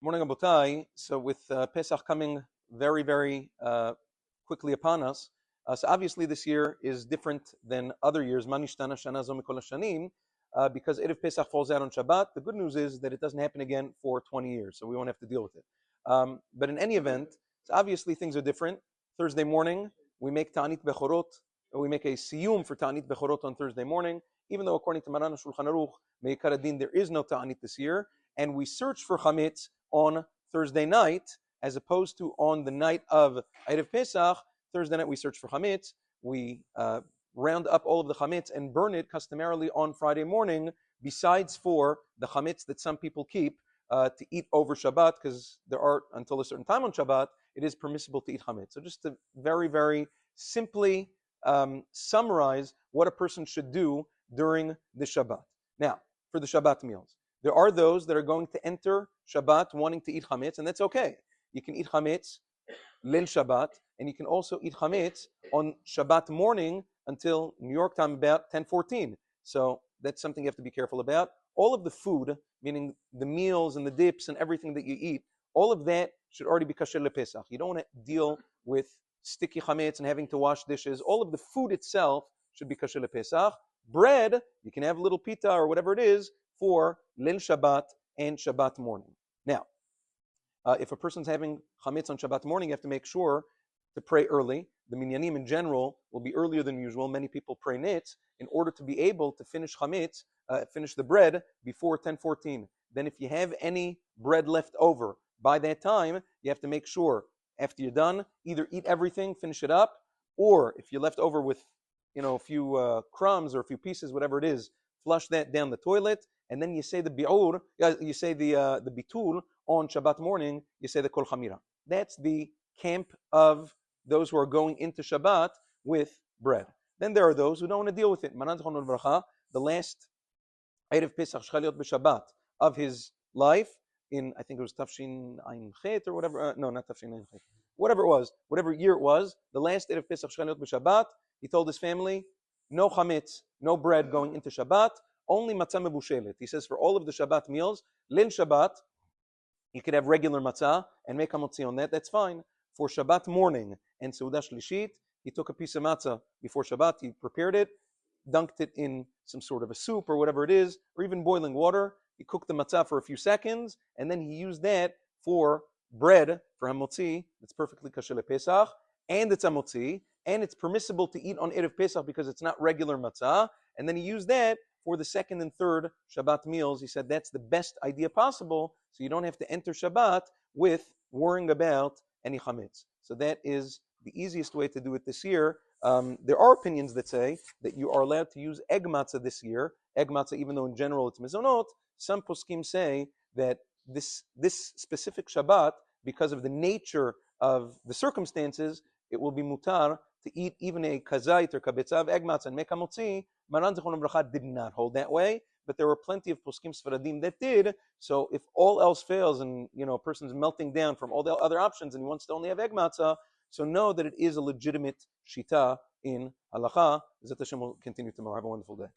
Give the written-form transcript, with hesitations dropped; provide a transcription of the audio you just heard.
Morning, Abotai. So with Pesach coming very quickly upon us, so obviously this year is different than other years. Manishtana shana zo mikol hashanim, because Erev Pesach falls out on Shabbat. The good news is that it doesn't happen again for 20 years, so we won't have to deal with it. But in any event, so obviously things are different. Thursday morning, we make Ta'anit Bechorot, we make a siyum for Ta'anit Bechorot on Thursday morning, even though according to Maran Shulchan Aruch, Meikar Adin, there is no Ta'anit this year, and we search for Chametz on Thursday night, as opposed to on the night of Erev Pesach. Thursday night we search for chametz. We round up all of the chametz and burn it customarily on Friday morning, besides for the chametz that some people keep to eat over Shabbat, because there are, until a certain time on Shabbat, it is permissible to eat chametz. So just to very simply summarize what a person should do during the Shabbat. Now, for the Shabbat meals. There are those that are going to enter Shabbat wanting to eat chametz, and that's okay. You can eat chametz Lil Shabbat, and you can also eat chametz on Shabbat morning until New York time about 10:14. So that's something you have to be careful about. All of the food, meaning the meals and the dips and everything that you eat, all of that should already be kasher lePesach. You don't want to deal with sticky chametz and having to wash dishes. All of the food itself should be kasher lePesach. Bread, you can have a little pita or whatever it is for Lil Shabbat and Shabbat morning. Now, if a person's having chametz on Shabbat morning, you have to make sure to pray early. The minyanim in general will be earlier than usual. Many people pray nitz in order to be able to finish chametz, finish the bread before 10:14. Then if you have any bread left over by that time, you have to make sure after you're done, either eat everything, finish it up, or if you're left over with a few crumbs or a few pieces, whatever it is, flush that down the toilet, and then you say the bi'ur, you say the bitul on Shabbat morning, you say the kol chamira. That's the camp of those who are going into Shabbat with bread. Then there are those who don't want to deal with it. Maran Zichrono Livracha, the last Erev Pesach Shchaliot b'Shabbat of his life, in I think it was Tafshin Ein Chet or whatever. No, not Tafshin Ein Chet. Whatever it was, whatever year it was, the last Erev Pesach Shchaliot b'Shabbat, he told his family, no chametz, no bread going into Shabbat, only matzah mebushelet. He says for all of the Shabbat meals, Lil Shabbat, you could have regular matzah and make hamotzi on that. That's fine. For Shabbat morning and Seudah Shlishit, he took a piece of matzah before Shabbat. He prepared it, dunked it in some sort of a soup or whatever it is, or even boiling water. He cooked the matzah for a few seconds, and then he used that for bread, for hamotzi. That's perfectly kasher lePesach, and it's hamotzi, and it's permissible to eat on Erev Pesach because it's not regular matzah. And then he used that for the second and third Shabbat meals. He said that's the best idea possible, so you don't have to enter Shabbat with worrying about any chametz. So that is the easiest way to do it this year. There are opinions that say that you are allowed to use egg matzah this year. Egg matzah, even though in general it's mizonot, some poskim say that this specific Shabbat, because of the nature of the circumstances, it will be mutar to eat even a kazait or kabetza of egg matzah and make hamotzi. Maran Zichrono Livracha did not hold that way, but there were plenty of poskim Sfaradim that did. So if all else fails and a person's melting down from all the other options and he wants to only have egg matzah, so know that it is a legitimate shita in halacha. Zat Hashem will continue tomorrow. Have a wonderful day.